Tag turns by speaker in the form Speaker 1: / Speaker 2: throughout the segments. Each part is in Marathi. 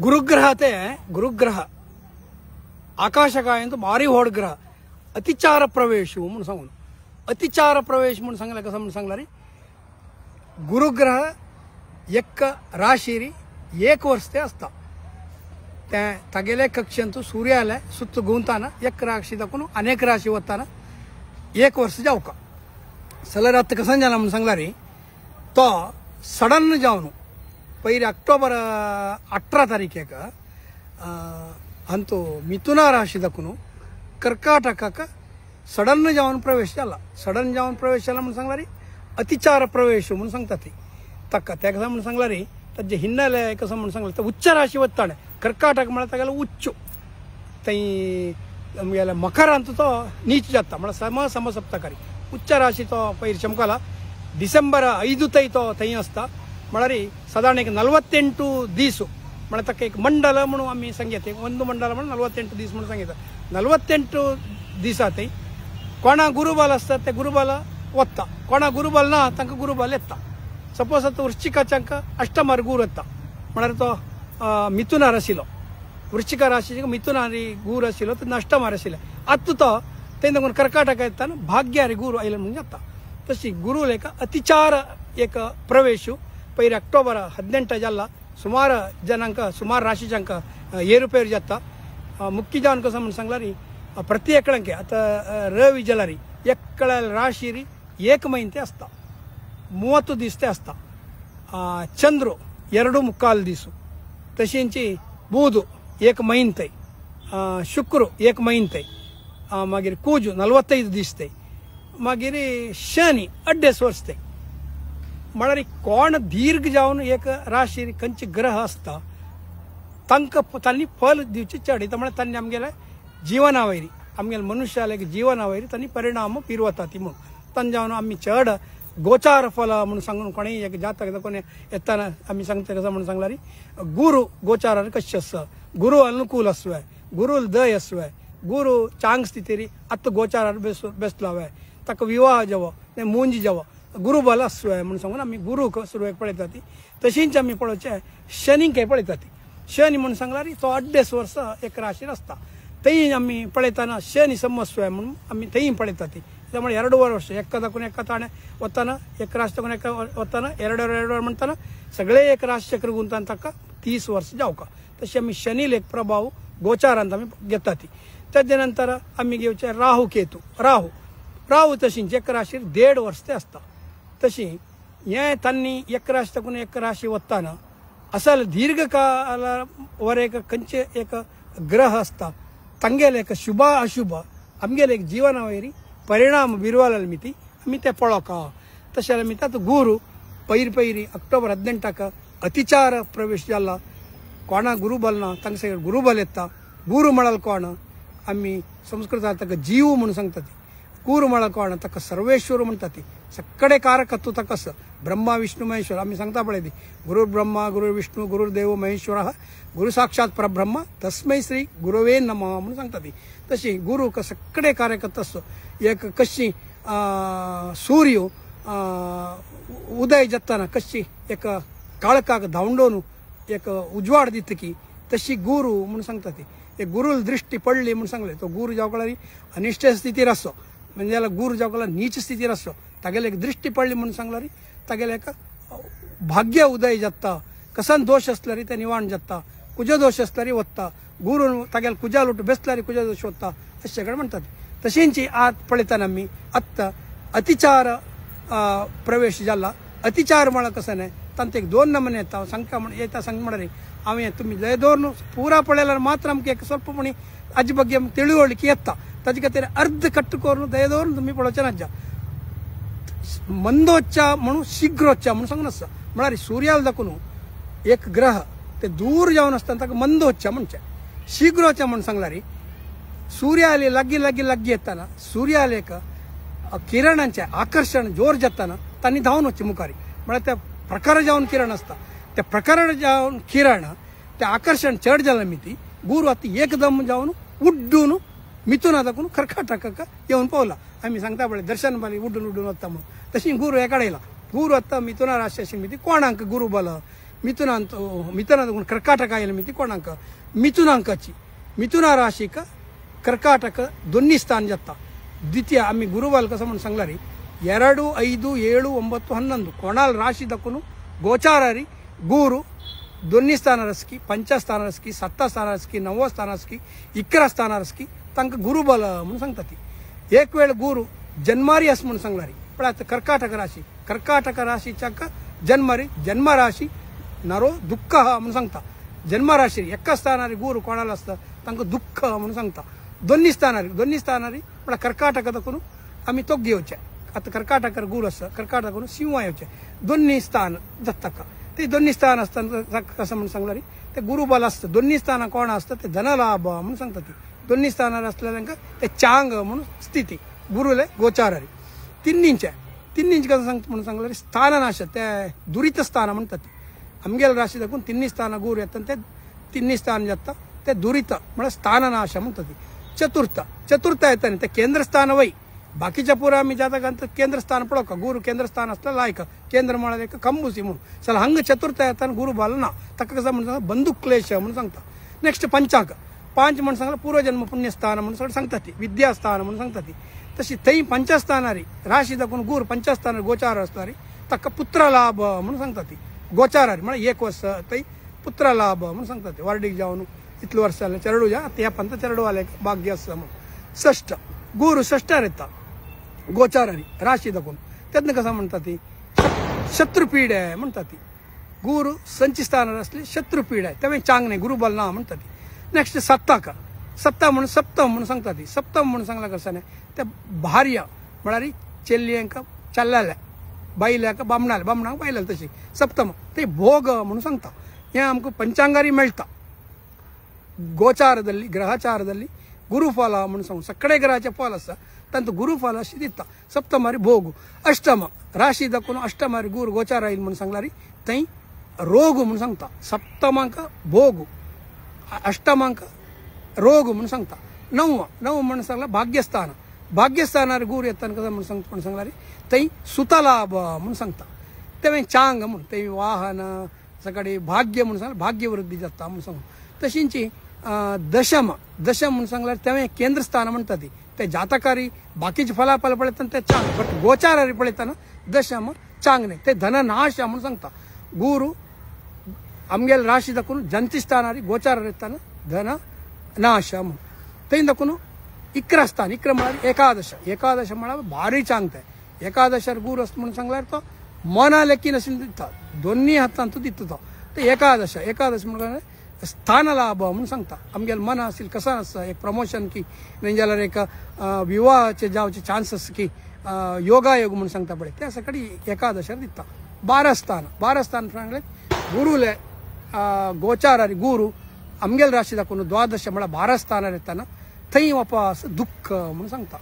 Speaker 1: ಗುರುಗ್ರಹ आकाशकाय भारी व्हड ग्रह अतिचार प्रवेश म्हणून सांगून अतिचार प्रवेश म्हणून सांगला कसं म्हणून सांगला रे गुरुग्रह एक राशीरी एक वर्ष ते असता त्या तगेले कक्षंतू सूर्याला सुत्त गुंताना एक राशी दाखवून अनेक राशी वताना एक वर्ष जाऊ का सलर आता कसं झाला म्हणून सांगला रे तो सडन जाऊन पहिले अक्टोबर 18 तारीखेक अंतू मिथुन राशी दाखवून कर्काटकाक सडन जाऊन प्रवेश झाला सडन जाऊन प्रवेश झाला म्हणून सांगला रे अतिचार प्रवेश म्हणून सांगतात ते तक्का त्या कसं म्हणून सांगला रे त्याचे हिन्ನೆಲೆ कसं म्हणून सांगला तर उच्च राशी वत्ताणे कर्काटक मला त्याला उच्च तई याला मकर अंतू तो नीच जाता मला समसप्तकारी उच्च राशी तो पहिले चमकाला डिसेंबर 5 तई तो तई असता मला रे साधारण एक 48 दिवस मला तक एक मंडल म्हणून आम्ही सांगितले ಒಂದು मंडल म्हणून 48 दिवस म्हणून सांगितलं 48 दिवसात कोणा गुरुबाल असतात ते गुरुबाला वत्ता कोणा गुरुबाल ना तांका गुरुबाल येता सपोज आता वृश्चिकाचंक अष्टमार गुरु येता म्हणारे तो मिथुन राशीलो वृश्चिक राशी मिथुन आणि गुरु आशिलो तर अष्टमार आशिले आता तो तेंदून कर्काटक येताना भाग्यारी गुरु आयला म्हणून जाता तशी गुरु लेख अतिचार एक प्रवेश पहिले अक्टोबर 18 जाला सुमार जनांक सुमार राशीचंक ಏರುಪೇರು जाता मुख्य जावन कसं म्हणून सांगला री प्रति एकळंके आता रवी जला री एकळ राशी री एक महिने असता 30 दिवस ते असता चंद्र 2.25 दिवस तशींची बुध एक महिने शुक्र एक महिने मागीर कुज 45 दिवस ते मागीर शनी 2.5 वर्ष ते म्हळ्यार कोण दीर्घ जावन एक राशी खंयचे ग्रह असता तांकां तांणी फल दिवचे चड म्हळ्यार तांणी आमगेले जिवनावयरी आमगेले मनुष्याले जिवनावयरी तांणी परिणाम पिरवता ती म्हणून तांणी जावन आमी चड गोचार फल म्हणून सांगून कोणी एक जातक कोणी येताना आमी सांगता कसं म्हणून सांगला री गुरु गोचारार कशें आसा गुरु अनुकूल आसवे गुरु दय आसवे गुरु चांग स्थितीरी आत्ता गोचारार बेसला हवे ताका विवाह जावो मुंज जावो गुरुबल आसवे म्हणून सांगून आमी गुरु सुरवेक पळयता ती तशींच आमी पळोवचे शनीक पळयता ती शनी म्हणून सांगला री तो 2.5 वर्ष एक राशीर आसता थंय आमी पळयताना शनी समस्वे म्हणून आमी थंय पळयता ती त्यामुळे 2 वर्ष एका दाखवून एका ताणे वताना एक राशी दाखवून एका वताना 2 म्हणताना सगळे एक राशी चक्र गुंतान ताका 30 वर्ष जावका तशी आमी शनी लेख प्रभाव गोचारांत आमी घेता ती त्याच्या नंतर आमी घेवचे राहू केतू राहू तशींच एक राशीर 1.5 वर्ष ते असता तशी हे तांणी एक राशी दाखवून एक राशी वताना असल दीर्घकाल वर एक खंयचे एक ग्रह असता तांगेले एक शुभ अशुभ आमगेले एक जिवनावयरी परिणाम बिरवाला मिती आमी ते पळोवका तशें आमी तातूंत गुरु पयरी अक्टोबर 18 अतिचार प्रवेश जाला कोणा गुरुबल ना तांकां सगळे गुरुबल येता गुरु म्हळ्यार कोण आमी संस्कृतांत ताका जीव म्हणून सांगता ती गुरु म्हळ्यार कोण ताका सर्वेश्वर म्हणटा ती सगळे कारकत्व ताका आसा ब्रह्मा विष्णू महेश्वर आमी सांगता पळय ती गुरु ब्रह्मा गुरु विष्णू गुरुदेव महेश्वर गुरु साक्षात परब्रह्म तस्मै श्री गुरवे नमः म्हणून सांगता ती तशी गुरु सगळे कार्यकर्ता असतो एक कशी सूर्य उदय जाताना कशी एक काळकाक धांवडोन एक उजवाड दितकी तशी गुरु म्हणून सांगता ती एक गुरुल दृष्टी पडली म्हणून सांगले तो गुरु जावकळारी अनिष्ट स्थितीर आसो म्हणजे जाल्यार गुरु जावकळा नीच स्थितीर आसो तागेले एक दृष्टी पडली म्हणून सांगला री तागेले एक भाग्य उदय जाता कसान दोष असल्यारी ते निवारण जाता कुज दोष असल्यारी वत्ता गुरु तागेले कुजा लुट बेसल्यारी कुजा दोष वत्ता अशें सगळें म्हणटात तशींची आत पळयताना आमी आत्ता अतिचार प्रवेश जाला अतिचार म्हळ्यार कसं न्हय तांत एक 2 नमुने येता सांगता म्हण येता सांग म्हळ्यार हांवें तुमी दयदोर पुरा पळयल्यार मात्र आमकां एक स्वल्पपणी हाजे ಬಗ್ಗೆ ತಿಳಿವಳಿಕೆ येता ताजे खातीर अर्ध कट्ट करून दयदोर तुमी पळोवचे नाजा मंदोच्चा म्हणून शीघ्रोच्चा म्हणून सांगून आसा म्हळ्यार सूर्याला दाखून एक ग्रह ते दूर जावन आसतना ताका मंदोच्चा म्हणचे शीघ्रोच्चा म्हणून सांगला री सूर्याले लागीं येताना सूर्याले किरणांचे आकर्षण जोर जाताना तांणी धांवन वचचें मुखारी म्हळ्यार त्या प्रकार जावन किरण आसता त्या प्रकार जावन किरण ते आकर्षण चड जालें मिती गुरु आतां एकदम जावन उड्डून मिथुना दाखून कर्काटकाक येवन पावला आमी सांगता पळय दर्शन बाली उड्डून वता म्हणून तशी गुरु एकाडेला गुरु आतां मिथुना राशी आशिल्ली मिती कोणाक गुरु बल ಮಿಥುನ ಅಂತ ಮಿಥುನದ कर्काटक आयला ಮಿತಿ कोणांक मिथुनांकाची मिथुना राशीक कर्काटक दोन्ही स्थान जाता द्वितीय आम्ही गुरुबाल कसं म्हणून सांगला री 2, 5, 7, 9, 11 कोणाल राशी दಕ್ಕೂನು ಗೋಚಾರರಿ ಗುರು दोन्ही स्थान रसकी पंचस्थान रसकी सत्तास्थान रसकी नवस्थान रसकी 11 स्थान रसकी तंक गुरुबल म्हणून सांगतात एक वेळ गुरु जन्मारी असं म्हणून सांगलारी पण आता कर्काटक राशीच्या जन्मारी जन्म राशी नरो दुःख म्हणून सांगता जन्म राशी एका स्थानारी गुरु कोणाला असतं तंक दुःख म्हणून सांगता दोन्ही स्थानारी पण कर्काटक दಕ್ಕೂನು आम्ही तो घेऊचे आता कर्काटक गुरु असतं कर्काटक सिंह येऊचे दोन्ही स्थान दत्तक ते दोन्ही स्थान असताना कसं म्हणून सांगलारी ते गुरुबल असतं दोन्ही स्थान कोण असतं ते धनलाभ म्हणून सांगतात ते दोन्ही स्थानार असलेल्या ते चांग म्हणून स्थिती गुरुले गोचारारी तिन्नींच कसं सांगतो म्हणून सांगलारी स्थाननाश ते दुरित स्थान म्हणतात आमगेल राशी दाखवून तिन्ही स्थान गुरु येतात ते तिन्ही स्थान जातात ते दुरित म्हणजे स्थाननाश म्हणतात चतुर्थ येताना ते केंद्रस्थान वै बाकीच्या पुरा आम्ही जाता का केंद्रस्थान पडो गुरु केंद्रस्थान असलं लायक केंद्र म्हणाले कंबूसी म्हणून चला हंग चतुर्थ येताना गुरु बाल ना तक कसं म्हणून बंधुक्लेश म्हणून सांगता नेक्स्ट पंचांक 5 म्हणून सांगला पूर्वजन्म पुण्यस्थान म्हणून सांगतात ती विद्यास्थान म्हणून सांगतात ती तशी तई पंचस्थानारी राशी दाखवून गुरु पंचस्थान गोचार असणारी तक पुत्र लाभ म्हणून सांगतात ती गोचारारी म्हणजे 1 वर्ष तई पुत्र लाभ म्हणून सांगतात ते वार्डिक जाऊन इतलं वर्ष आलं चरडू जा ते पंत चरडू आले भाग्य असं म्हणून षष्ठ गुरु षष्ठार येतात गोचारारी राशी दाखवून त्यातनं कसं म्हणतात ती शत्रुपीड आहे म्हणतात ती गुरु संचिस्थानावर असले शत्रुपीड आहे त्यामुळे चांग नाही गुरुबल ना म्हणतात ती नेक्स्ट सत्ता म्हणून सप्तम म्हणून सांगतात ती सप्तम म्हणून सांगला कसं नाही त्या भार्य म्हणारी चेल्लियांका चालल्या बाईल्या का बामणांक बायला तशी सप्तम ते भोग म्हणून सांगता हे आमक पंचांगारी मिळता ಗೋಚಾರದಲ್ಲಿ ಗ್ರಹಚಾರದಲ್ಲಿ ಗುರುಫಲ म्हणून सांगू सगळे ग्रहाचे फल असतात त्यांचं गुरुफल अशी दिता सप्तमारी भोग अष्टम राशी दाखवून अष्टमारी गुरु गोचार येईल म्हणून सांगलारी तई रोग म्हणून सांगता सप्तमांक भोग अष्टमांक रोग म्हणून सांगता नव म्हणून सांगला भाग्यस्थानारी गुरु येताना कसं म्हणून सांगलारी तई सुतलाभ म्हणून सांगता तेव्हा चांग म्हणून ते वाहन सकाळी भाग्य म्हणून सांगला भाग्यवृद्धी जाता म्हणून सांगू तशींची दशम म्हणून सांगल्यार तेव्हा केंद्रस्थान म्हणतात ते जातकारी बाकीचे फलाफल पळयतना ते चांग बट गोचारारी पळयतना दशम चांग नाही ते धननाश म्हणून सांगता गुरु आमगेल राशी दाखवून जंतीस्थानारी गोचार येताना धन नाश म्हणून ते दाखवून 11 स्थान 11 म्हळ्यार एकादश म्हळ्यार भारी चांगता एकादशार गुरु असतो म्हणून सांगल्यार तो मना लेखीन अशी दिता दोन्ही हातांत दिता तो ते एकादश म्हणून स्थान लाभ म्हणून सांगता आमगेल मन असेल कसं असं एक प्रमोशन की नाही जाल्यार एक विवाहाचे जावचे चान्सेस की योगायोग म्हणून सांगता पडे त्या सकाळी एकादशार दिता 12 स्थान सांगले गुरुले गोचारारी गुरु आमगेल राशी दाखवून द्वादश म्हळ्यार 12 स्थानार येताना थंय वापस दुःख म्हणून सांगता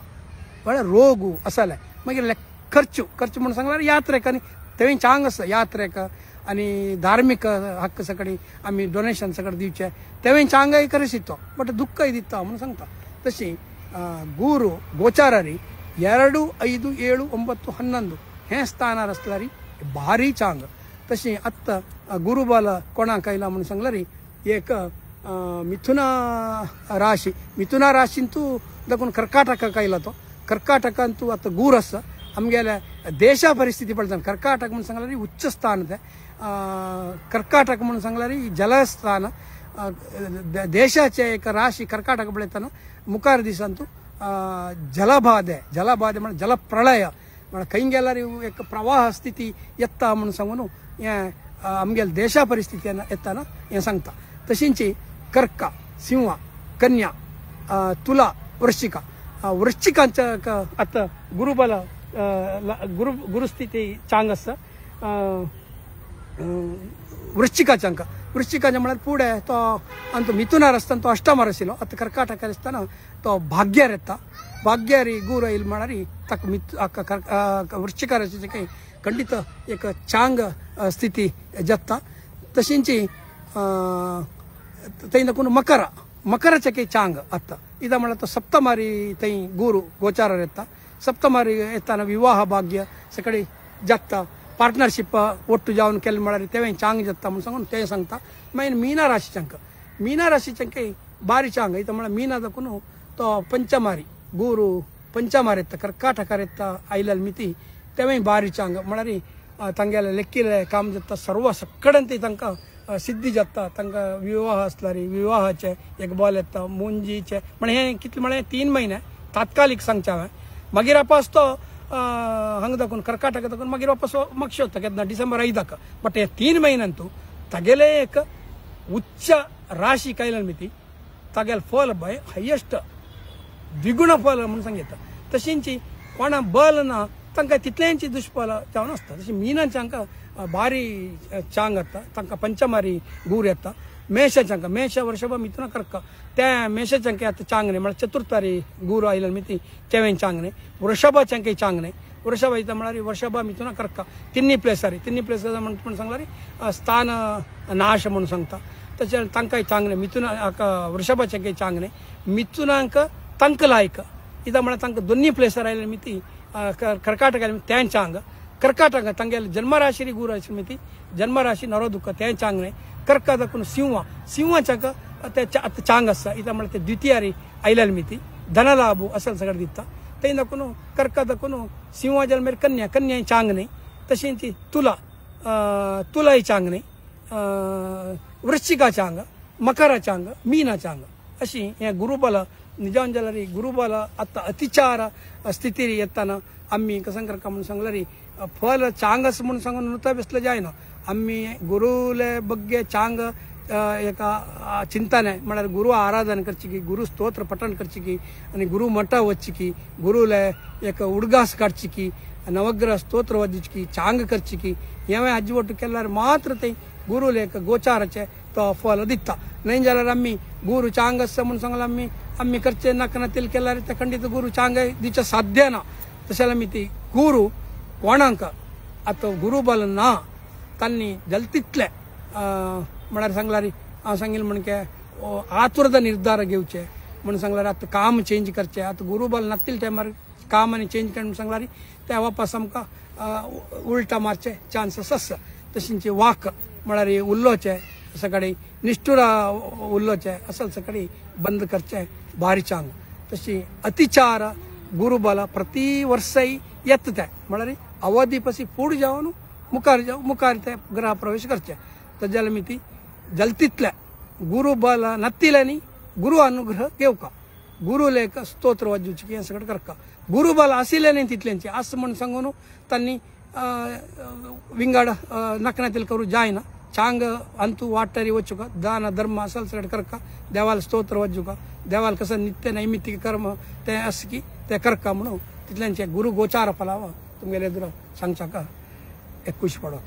Speaker 1: म्हळ्यार रोग असले मागीर खर्च म्हणून सांगल्यार यात्रेक आनी तेव्हा चांग आसा यात्रेक आणि धार्मिक हक्क सकाळी आम्ही डोनेशन सगळं दिवचे तेव्हा चांगही करू शकतो बट दुःखही दिता म्हणून सांगता तशी गुरु गोचारारी 2, 5, 7, 9, 11 हे स्थानार असलारी भारी चांग तशी आत्ता गुरुबाल कोणाक आयला म्हणून सांगलारी एक मिथुना राशींतू दाखवून कर्काटकाक आयला तो कर्काटकांतू आता गुरु आसा आमगेल्या देशा परिस्थिती पळयतना कर्काटक म्हणून सांगलारी उच्च स्थान ते कर्काटक म्हणून सांगलारी जलस्थान देशाचे एक राशी कर्काटक पळयतना मुखार दिसांतू जलबाधे म्हणजे जलप्रलय म्हणजे खंय गेल्यार एक प्रवाह स्थिती येता म्हणून सांगून हें आमगेल्या देशा परिस्थिती येताना हें सांगता तशींची कर्क सिंह कन्या तुला वृश्चिकांच्या आता गुरुबल गुरुस्थिती चांग आसा वृश्चिकाच्या म्हळ्यार फुडें तो आनी तो मिथुनार आसतना तो अष्टमार आशिल्लो आतां कर्काटकार आसतना तो भाग्यार येता भाग्यारी गुरु येयलो म्हळ्यार ताका वृश्चिकार काही खंडीत एक चांग स्थिती जाता तशींची थंय दाखोवन मकराचे काही चांग आत्ता इदा म्हळ्यार तो सप्तमारी थंय गुरु गोचारार येता सप्तमारी येताना विवाह भाग्य सकाळी जाता पार्टनरशिप ಒಟ್ಟು जावन केले म्हळ्यार तेवें चांग जाता म्हणून सांगून ते सांगता मागीर मीना राशीचंक बारी चांग इता म्हळ्यार मीना दाखून तो पंचमारी गुरू पंचमार येता कर्काटकार येता आयलल मिती तेवें बारी चांग म्हळ्यार तांगेले लेक्किले काम जाता सर्व सकडेन ती तांकां सिद्धी जाता तांकां विवाह आसल्यार विवाहाचे एक बॉल येता मुंजीचे म्हळ्यार हे कितले म्हळ्यार 3 महिने तात्कालिक सांगचे हांवें मागीर वापस तो हांगा दाखोवन कर्काटक दाखोवन मागीर वापस म्हाका शकता केन्ना डिसेंबर 5 दाका बट हे 3 महिन्यांतू तागेले एक उच्च राशी कायलन मिती तागेले फल बाय हायेस्ट द्विगुण फल म्हणून सांगता तशींची कोणा बल ना तांकां तितल्यांची दुश्फल जावन आसता तशी मिनांची हांकां बारी चांग येता तांकां पंचमारी गूर येता मेषांक मेष वर्षभ मिथुन कर्क त्या मेषांक आतां चांगणे म्हळ्यार चतुर्थारी गूर आयलन मिती तेवें चांगणे वृषभाचंक चांगणे वृषभ येता म्हळ्यार वर्षभ मिथुन कर्क तिन्नी प्लेसारी म्हणून सांगल्यार स्थान नाश म्हणून सांगता तशें तांकांय चांगणे मिथुन वृषभाचंक चांगणे मिथुनांक तांक लायक इता म्हळ्यार तांकां दोनी प्लेसार आयले मिती कर्काटक तें चांग कर्काटक तांगेले जन्मराशी गूर आशिल्ली मिती जन्मराशी नरोदुख तें चांगणे कर्क दाखून सिंहाचंक ते चांग आसा इता म्हळ्यार ते द्वितीयारी आयलेले मिती धनलाभू असल सगळें दिता ते दाखून कर्क दाखून सिंहा जल्मेर कन्या चांग न्ही तशी ती तुलाय चांग न्ही वृश्चिका चांग मकरा चांग मीना चांग अशी हे गुरुबल निजावन जाल्यार गुरुबल आतां अतिचार स्थितीर येताना आम्ही कसं करका म्हणून सांगल्यार फल चांगस म्हणून सांगून नुता बेसले जायना आम्ही गुरुले बग्गे चांग एक चिंतने म्हळ्यार गुरु आराधना करची की गुरु स्तोत्र पठण करची की आनी गुरु मठ वच्ची की गुरुले एक उडगास काडची की नवग्रह स्तोत्र वदिची की चांग करची की हें अज्जिवट्टू केल्यार मात्र ते गुरुले एक गोचाराचे तो फल दिता नाही जाल्यार आम्ही गुरु चांग आसा म्हणून सांगल्यार आम्ही करचे नाकनातील केल्यार ते खंडीत गुरु चांग दिवचे साध्य ना तशें आमी ती गुरु कोणाक आतां गुरुबल ना तांणी जल्तितले म्हळ्यार सांगल्यार हांव सांगिल्लें म्हणके आतुरता निर्धार घेवचे म्हणून सांगल्यार आतां काम चेंज करचें आतां गुरुबल नासतील टायमार काम आनी चेंज करन सांगल्यार ते वापस आमकां उलटा मारचे चान्सीस आसा तशींचे वाक म्हळ्यार उल्लोचे सकाळी निष्ठुर उल्लोचे असल सकाळी बंद करचे बारी चांग तशी अतिचार गुरुबल प्रति वर्सय येता म्हळ्यार अवधी पासी फूड जावन मुखार ते ग्रह प्रवेश करचे ताजे मिती जल्तितले गुरुबल नत्तिल्यांनी गुरु अनुग्रह घेवका गुरुले एक स्तोत्र वाजूची हें सगळें करका गुरुबल आशिल्ल्यानी तितल्यांची आस म्हूण सांगून तांणी विंगड नकनातील करूं जायना चांग अंतू वाटरी वचुका दान धर्म असल सगळें करका देवाल स्तोत्र वाजूका देवाल कसं नित्य नैमित्तिक कर्म ते आस की ते करका म्हणून तितल्यांचे गुरु गोचार फलावा तुमगेले एदुर सांगच्याका एक खुशी पडत